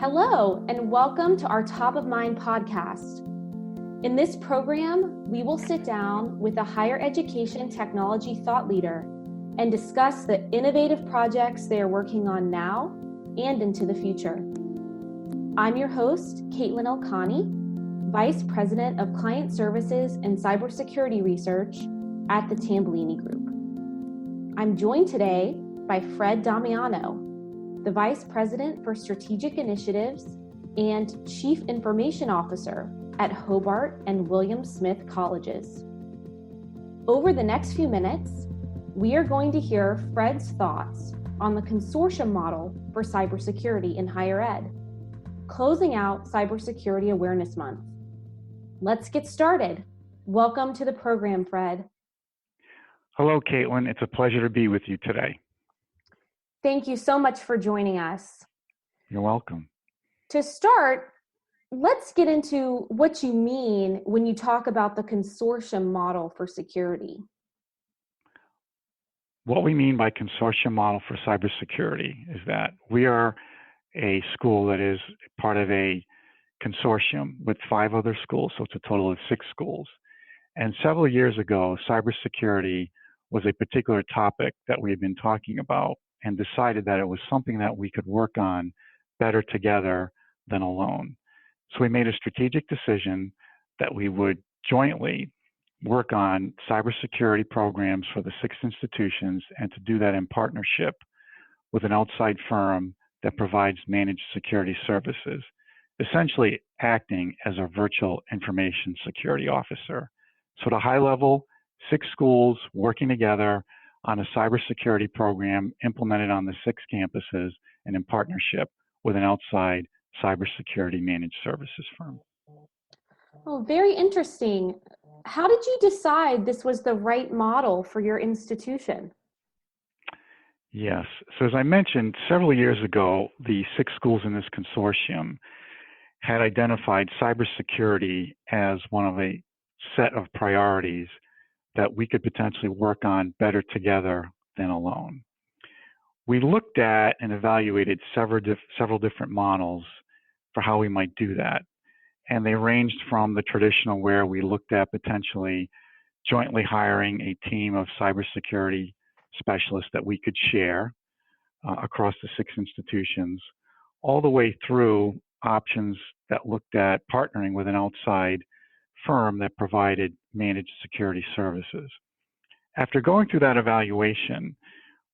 Hello, and welcome to our Top of Mind podcast. In this program, we will sit down with a higher education technology thought leader and discuss the innovative projects they are working on now and into the future. I'm your host, Katelyn Ilkani, Vice President of Client Services and Cybersecurity Research at the Tambellini Group. I'm joined today by Fred Damiano, the Vice President for Strategic Initiatives and Chief Information Officer at Hobart and William Smith Colleges. Over the next few minutes, we are going to hear Fred's thoughts on the consortium model for cybersecurity in higher ed, closing out Cybersecurity Awareness Month. Let's get started. Welcome to the program, Fred. Hello, Katelyn. It's a pleasure to be with you today. Thank you so much for joining us. You're welcome. To start, let's get into what you mean when you talk about the consortium model for security. What we mean by consortium model for cybersecurity is that we are a school that is part of a consortium with 5 other schools, so it's a total of 6 schools. And several years ago, cybersecurity was a particular topic that we had been talking about and decided that it was something that we could work on better together than alone. So we made a strategic decision that we would jointly work on cybersecurity programs for the 6 institutions and to do that in partnership with an outside firm that provides managed security services, essentially acting as a virtual information security officer. So at a high level, 6 schools working together on a cybersecurity program implemented on the 6 campuses and in partnership with an outside cybersecurity managed services firm. Oh, very interesting. How did you decide this was the right model for your institution? Yes. So as I mentioned, several years ago, the 6 schools in this consortium had identified cybersecurity as one of a set of priorities that we could potentially work on better together than alone. We looked at and evaluated several different models for how we might do that. And they ranged from the traditional where we looked at potentially jointly hiring a team of cybersecurity specialists that we could share across the 6 institutions, all the way through options that looked at partnering with an outside firm that provided managed security services. After going through that evaluation,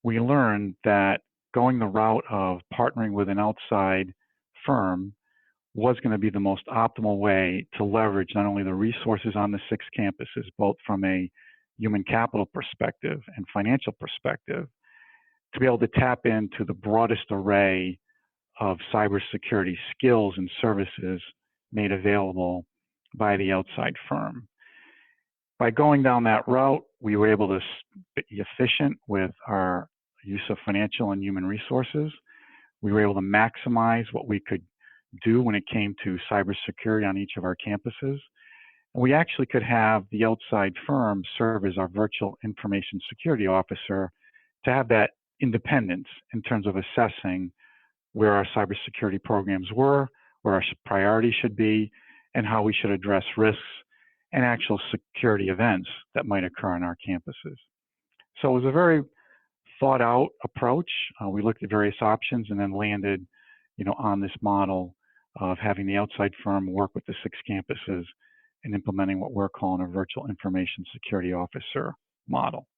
we learned that going the route of partnering with an outside firm was going to be the most optimal way to leverage not only the resources on the 6 campuses, both from a human capital perspective and financial perspective, to be able to tap into the broadest array of cybersecurity skills and services made available by the outside firm. By going down that route, we were able to be efficient with our use of financial and human resources. We were able to maximize what we could do when it came to cybersecurity on each of our campuses. And we actually could have the outside firm serve as our virtual information security officer to have that independence in terms of assessing where our cybersecurity programs were, where our priorities should be, and how we should address risks and actual security events that might occur on our campuses. So it was a very thought out approach. We looked at various options and then landed, on this model of having the outside firm work with the 6 campuses and implementing what we're calling a virtual information security officer model.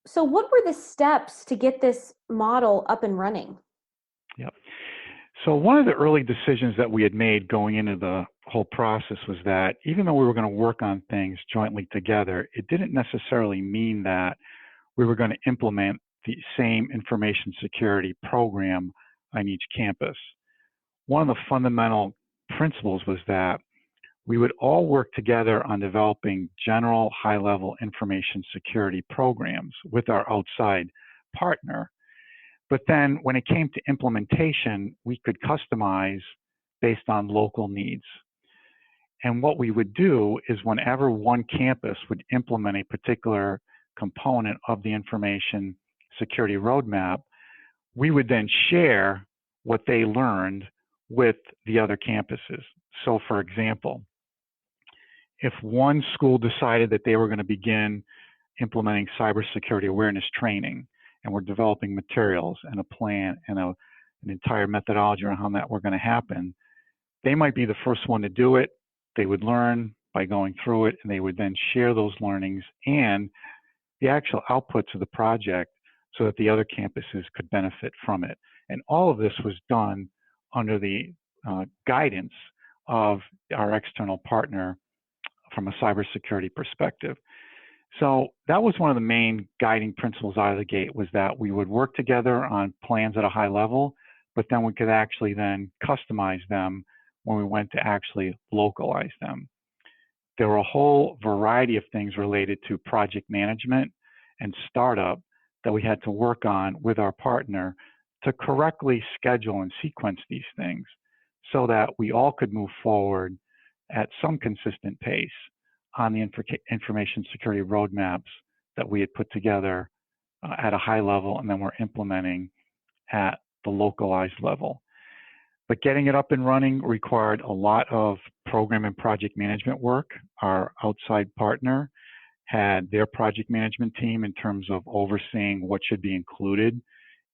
So what were the steps to get this model up and running? Yep. So one of the early decisions that we had made going into the whole process was that even though we were going to work on things jointly together, it didn't necessarily mean that we were going to implement the same information security program on each campus. One of the fundamental principles was that we would all work together on developing general high-level information security programs with our outside partner. But then when it came to implementation, we could customize based on local needs. And what we would do is whenever one campus would implement a particular component of the information security roadmap, we would then share what they learned with the other campuses. So for example, if one school decided that they were going to begin implementing cybersecurity awareness training, and we're developing materials and a plan and an entire methodology around how that were going to happen, they might be the first one to do it. They would learn by going through it, and they would then share those learnings and the actual outputs of the project so that the other campuses could benefit from it. And all of this was done under the guidance of our external partner from a cybersecurity perspective. So that was one of the main guiding principles out of the gate, was that we would work together on plans at a high level, but then we could actually then customize them when we went to actually localize them. There were a whole variety of things related to project management and startup that we had to work on with our partner to correctly schedule and sequence these things so that we all could move forward at some consistent pace on the information security roadmaps that we had put together at a high level, and then we're implementing at the localized level. But getting it up and running required a lot of program and project management work. Our outside partner had their project management team in terms of overseeing what should be included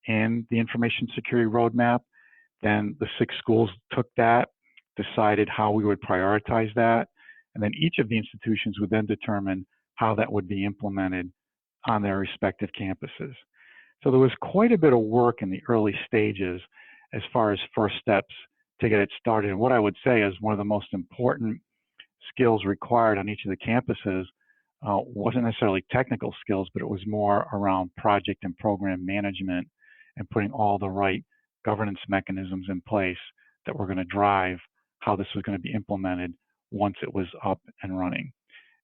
in the information security roadmap. Then the 6 schools took that, decided how we would prioritize that, and then each of the institutions would then determine how that would be implemented on their respective campuses. So there was quite a bit of work in the early stages as far as first steps to get it started. And what I would say is one of the most important skills required on each of the campuses wasn't necessarily technical skills, but it was more around project and program management and putting all the right governance mechanisms in place that were going to drive how this was going to be implemented once it was up and running.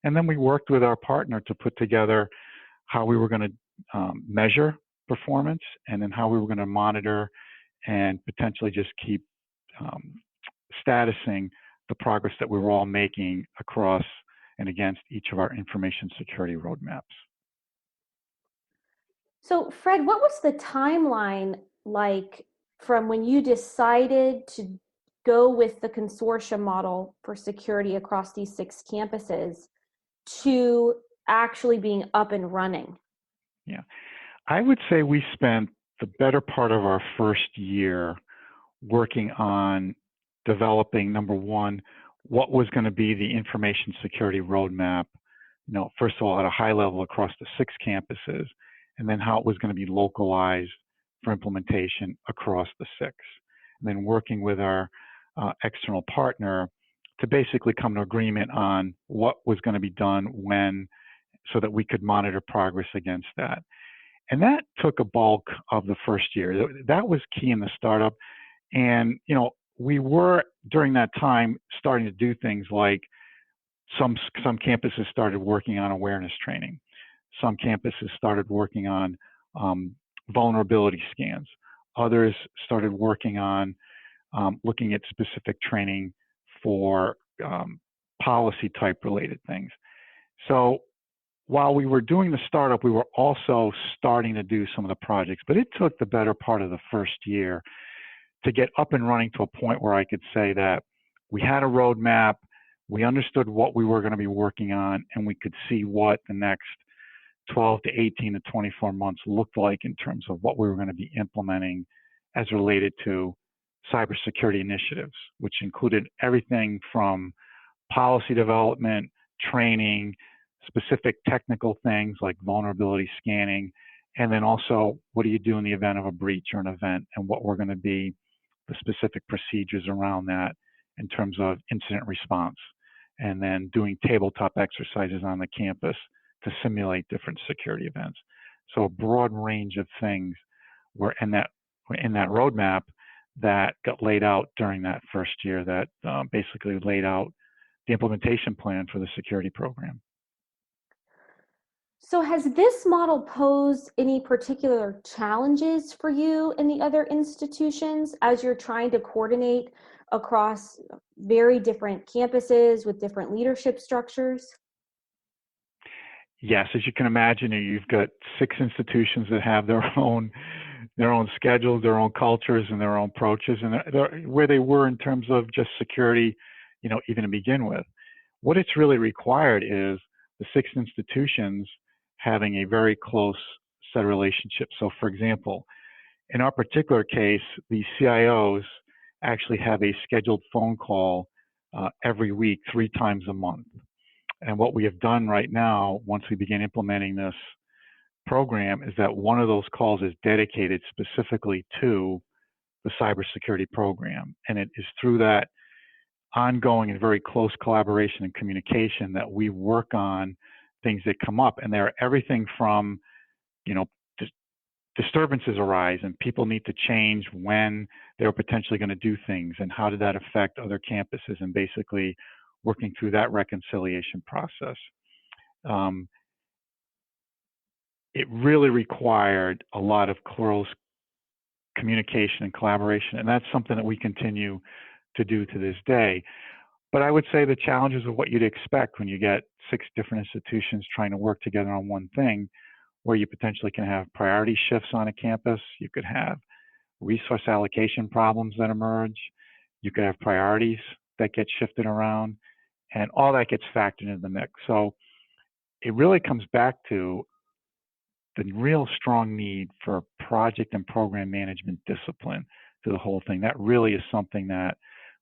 And then we worked with our partner to put together how we were going to measure performance, and then how we were going to monitor and potentially just keep statusing the progress that we were all making across and against each of our information security roadmaps. So, Fred, what was the timeline like from when you decided to go with the consortium model for security across these 6 campuses to actually being up and running? Yeah, I would say we spent the better part of our first year working on developing, number one, what was going to be the information security roadmap, first of all, at a high level across the 6 campuses, and then how it was going to be localized for implementation across the 6. And then working with our external partner to basically come to agreement on what was going to be done when, so that we could monitor progress against that. And that took a bulk of the first year. That was key in the startup. And, we were, during that time, starting to do things like some campuses started working on awareness training. Some campuses started working on vulnerability scans. Others started working on looking at specific training for policy type related things. So while we were doing the startup, we were also starting to do some of the projects, but it took the better part of the first year to get up and running to a point where I could say that we had a roadmap, we understood what we were going to be working on, and we could see what the next 12 to 18 to 24 months looked like in terms of what we were going to be implementing as related to cybersecurity initiatives, which included everything from policy development, training, specific technical things like vulnerability scanning, and then also what do you do in the event of a breach or an event, and what were going to be the specific procedures around that in terms of incident response, and then doing tabletop exercises on the campus to simulate different security events. So a broad range of things were in that roadmap that got laid out during that first year that basically laid out the implementation plan for the security program. So has this model posed any particular challenges for you in the other institutions as you're trying to coordinate across very different campuses with different leadership structures? Yes, as you can imagine, you've got 6 institutions that have their own their own schedules, their own cultures, and their own approaches, and where they were in terms of just security, even to begin with. What it's really required is the 6 institutions having a very close set of relationships. So, for example, in our particular case, the CIOs actually have a scheduled phone call every week, 3 times a month. And what we have done right now, once we begin implementing this program, is that one of those calls is dedicated specifically to the cybersecurity program. And it is through that ongoing and very close collaboration and communication that we work on things that come up. And they're everything from, disturbances arise and people need to change when they're potentially going to do things, and how did that affect other campuses, and basically working through that reconciliation process. It really required a lot of close communication and collaboration, and that's something that we continue to do to this day. But I would say the challenges of what you'd expect when you get 6 different institutions trying to work together on one thing, where you potentially can have priority shifts on a campus, you could have resource allocation problems that emerge, you could have priorities that get shifted around, and all that gets factored into the mix. So it really comes back to the real strong need for project and program management discipline to the whole thing. That really is something that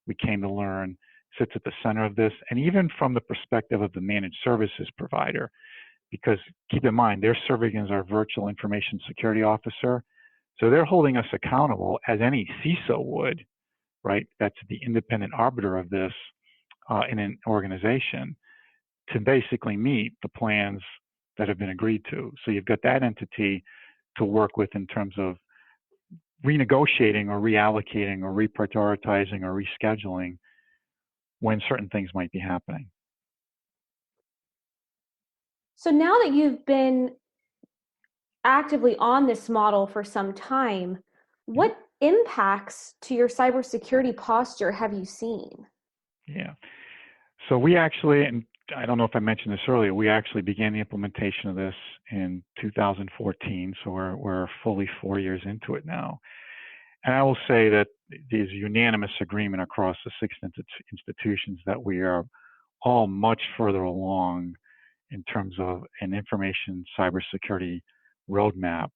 we came to learn sits at the center of this, and even from the perspective of the managed services provider, because keep in mind, they're serving as our virtual information security officer. So they're holding us accountable as any CISO would, right? That's the independent arbiter of this in an organization, to basically meet the plans that have been agreed to. So you've got that entity to work with in terms of renegotiating or reallocating or reprioritizing or rescheduling when certain things might be happening. So now that you've been actively on this model for some time, what impacts to your cybersecurity posture have you seen? Yeah. So we actually, and I don't know if I mentioned this earlier, we actually began the implementation of this in 2014. So we're fully 4 years into it now. And I will say that there's unanimous agreement across the 6 institutions that we are all much further along in terms of an information cybersecurity roadmap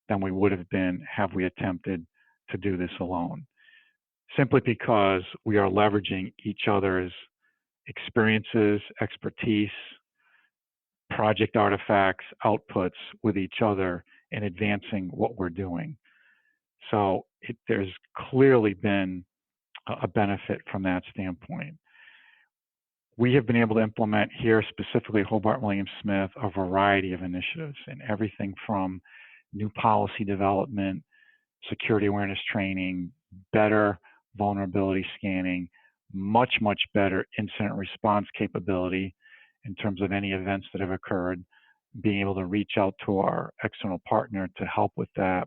than we would have been had we attempted to do this alone. Simply because we are leveraging each other's experiences, expertise, project artifacts, outputs with each other in advancing what we're doing. So there's clearly been a benefit from that standpoint. We have been able to implement here, specifically Hobart and William Smith, a variety of initiatives, and everything from new policy development, security awareness training, better vulnerability scanning, much, much better incident response capability in terms of any events that have occurred, being able to reach out to our external partner to help with that.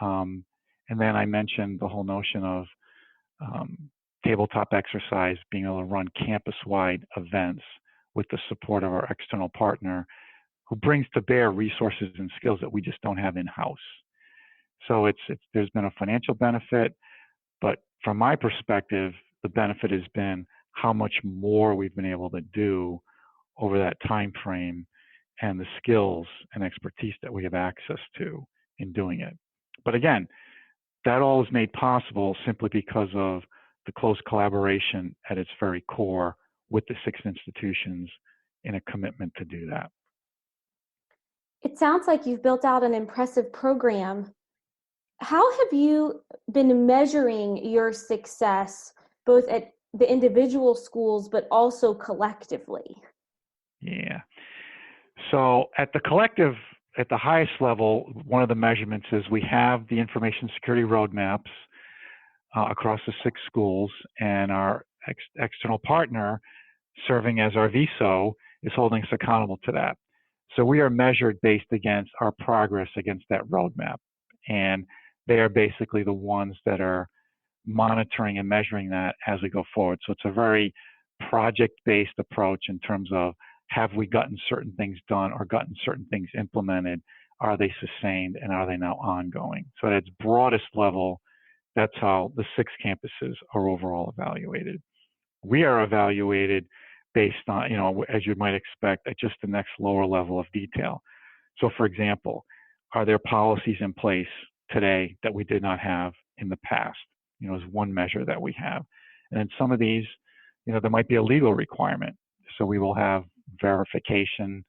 And then I mentioned the whole notion of tabletop exercise, being able to run campus-wide events with the support of our external partner, who brings to bear resources and skills that we just don't have in-house. So there's been a financial benefit, but from my perspective, the benefit has been how much more we've been able to do over that time frame, and the skills and expertise that we have access to in doing it. But again, that all is made possible simply because of the close collaboration at its very core with the 6 institutions in a commitment to do that. It sounds like you've built out an impressive program. How have you been measuring your success, both at the individual schools, but also collectively? Yeah. So at the collective, at the highest level, one of the measurements is we have the information security roadmaps across the 6 schools, and our external partner serving as our VSO is holding us accountable to that. So we are measured based against our progress against that roadmap, and they are basically the ones that are monitoring and measuring that as we go forward. So it's a very project-based approach in terms of, have we gotten certain things done or gotten certain things implemented are they sustained, and are they now ongoing? So at its broadest level, that's how the 6 campuses are overall evaluated. We are evaluated based on, as you might expect, at just the next lower level of detail. So for example, are there policies in place today that we did not have in the past? Is one measure that we have. And then some of these, there might be a legal requirement. So we will have verification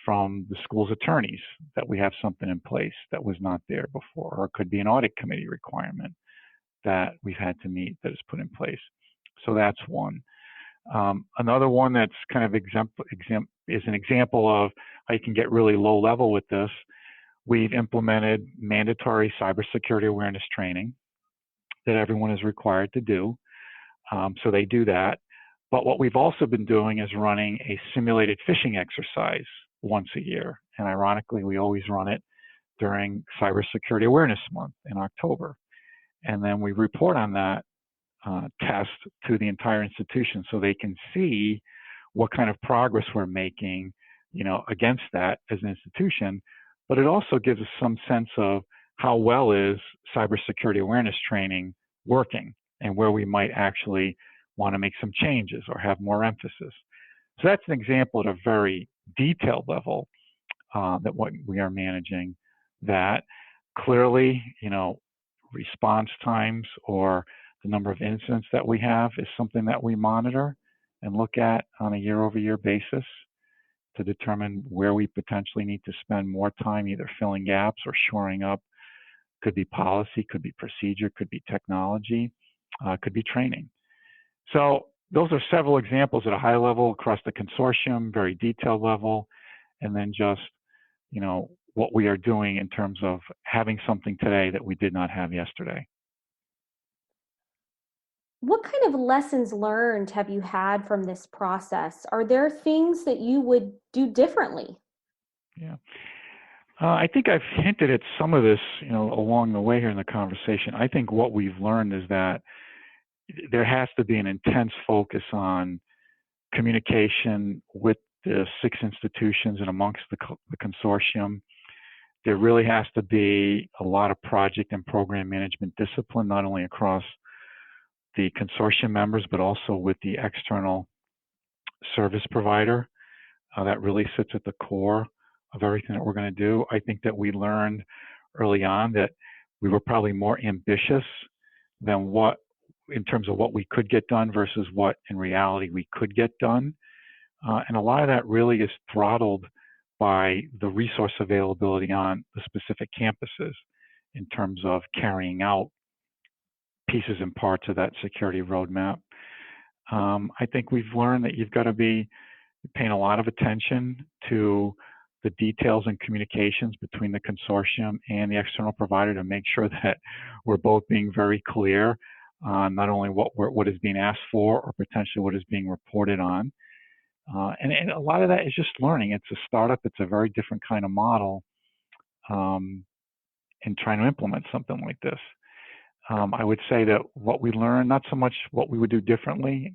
from the school's attorneys that we have something in place that was not there before, or it could be an audit committee requirement that we've had to meet that is put in place. So that's one. Another one that's kind of is an example of how you can get really low level with this. We've implemented mandatory cybersecurity awareness training that everyone is required to do. So they do that. But what we've also been doing is running a simulated phishing exercise once a year. And ironically, we always run it during Cybersecurity Awareness Month in October. And then we report on that test to the entire institution so they can see what kind of progress we're making, against that as an institution. But it also gives us some sense of how well is cybersecurity awareness training working and where we might actually want to make some changes or have more emphasis. So that's an example at a very detailed level that what we are managing. That clearly, response times or the number of incidents that we have is something that we monitor and look at on a year-over-year basis to determine where we potentially need to spend more time either filling gaps or shoring up. Could be policy, could be procedure, could be technology, could be training. So those are several examples at a high level across the consortium, very detailed level, and then just, what we are doing in terms of having something today that we did not have yesterday. What kind of lessons learned have you had from this process? Are there things that you would do differently? Yeah. I think I've hinted at some of this, along the way here in the conversation. I think what we've learned is that there has to be an intense focus on communication with the 6 institutions and amongst the consortium. There really has to be a lot of project and program management discipline, not only across the consortium members, but also with the external service provider. That really sits at the core of everything that we're going to do. I think that we learned early on that we were probably more ambitious than in terms of what we could get done versus what in reality we could get done. And a lot of that really is throttled by the resource availability on the specific campuses in terms of carrying out pieces and parts of that security roadmap. I think we've learned that you've got to be paying a lot of attention to the details and communications between the consortium and the external provider to make sure that we're both being very clear on not only what is being asked for or potentially what is being reported on. And a lot of that is just learning. It's a startup. It's a very different kind of model in trying to implement something like this. I would say that what we learned, not so much what we would do differently.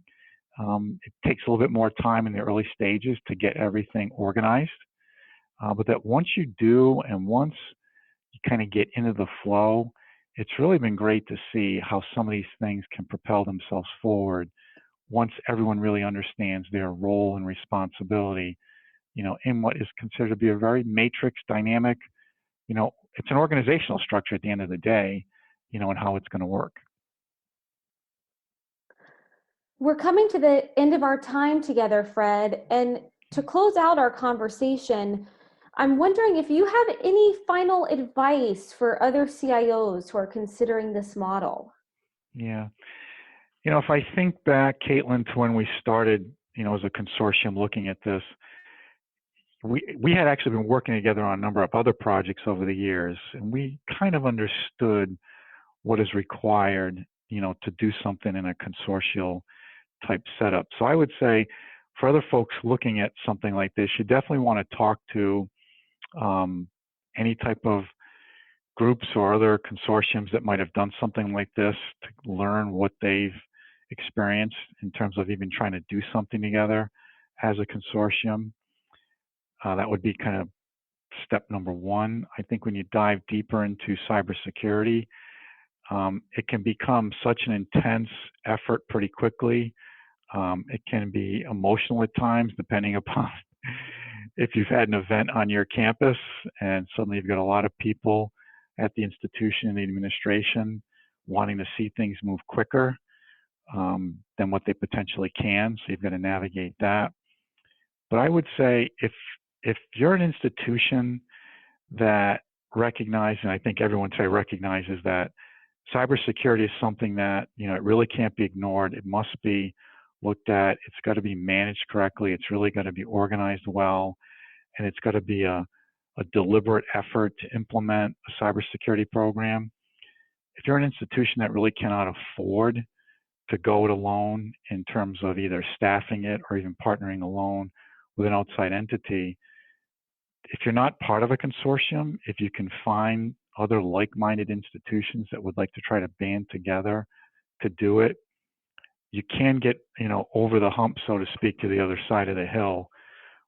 It takes a little bit more time in the early stages to get everything organized. But that once you do and once you kind of get into the flow, it's really been great to see how some of these things can propel themselves forward once everyone really understands their role and responsibility, in what is considered to be a very matrix dynamic, it's an organizational structure at the end of the day, and how it's going to work. We're coming to the end of our time together, Fred, and to close out our conversation, I'm wondering if you have any final advice for other CIOs who are considering this model. Yeah. If I think back, Katelyn, to when we started, as a consortium looking at this, we had actually been working together on a number of other projects over the years, and we kind of understood what is required, to do something in a consortial type setup. So I would say for other folks looking at something like this, you definitely want to talk to any type of groups or other consortiums that might have done something like this to learn what they've experienced in terms of even trying to do something together as a consortium. That would be kind of step number one. I think when you dive deeper into cybersecurity, it can become such an intense effort pretty quickly. It can be emotional at times, depending upon if you've had an event on your campus and suddenly you've got a lot of people at the institution and the administration wanting to see things move quicker than what they potentially can. So you've got to navigate that. But I would say if you're an institution that recognizes, and I think everyone recognizes that cybersecurity is something that, it really can't be ignored. It must be looked at. It's got to be managed correctly. It's really got to be organized well, and it's got to be a deliberate effort to implement a cybersecurity program. If you're an institution that really cannot afford to go it alone in terms of either staffing it or even partnering alone with an outside entity, if you're not part of a consortium, if you can find other like-minded institutions that would like to try to band together to do it, you can get, over the hump, so to speak, to the other side of the hill.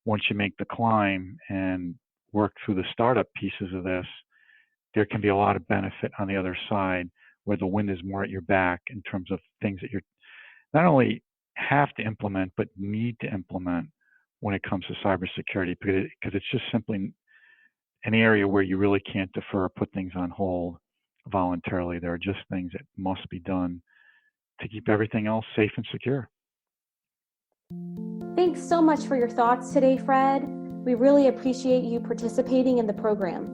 Once you make the climb and work through the startup pieces of this, there can be a lot of benefit on the other side where the wind is more at your back in terms of things that you're not only have to implement, but need to implement when it comes to cybersecurity, because it's just simply an area where you really can't defer or put things on hold voluntarily. There are just things that must be done to keep everything else safe and secure. Thanks so much for your thoughts today, Fred. We really appreciate you participating in the program.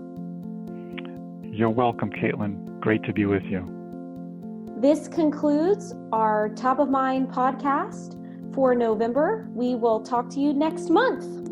You're welcome, Katelyn. Great to be with you. This concludes our Top of Mind podcast for November. We will talk to you next month.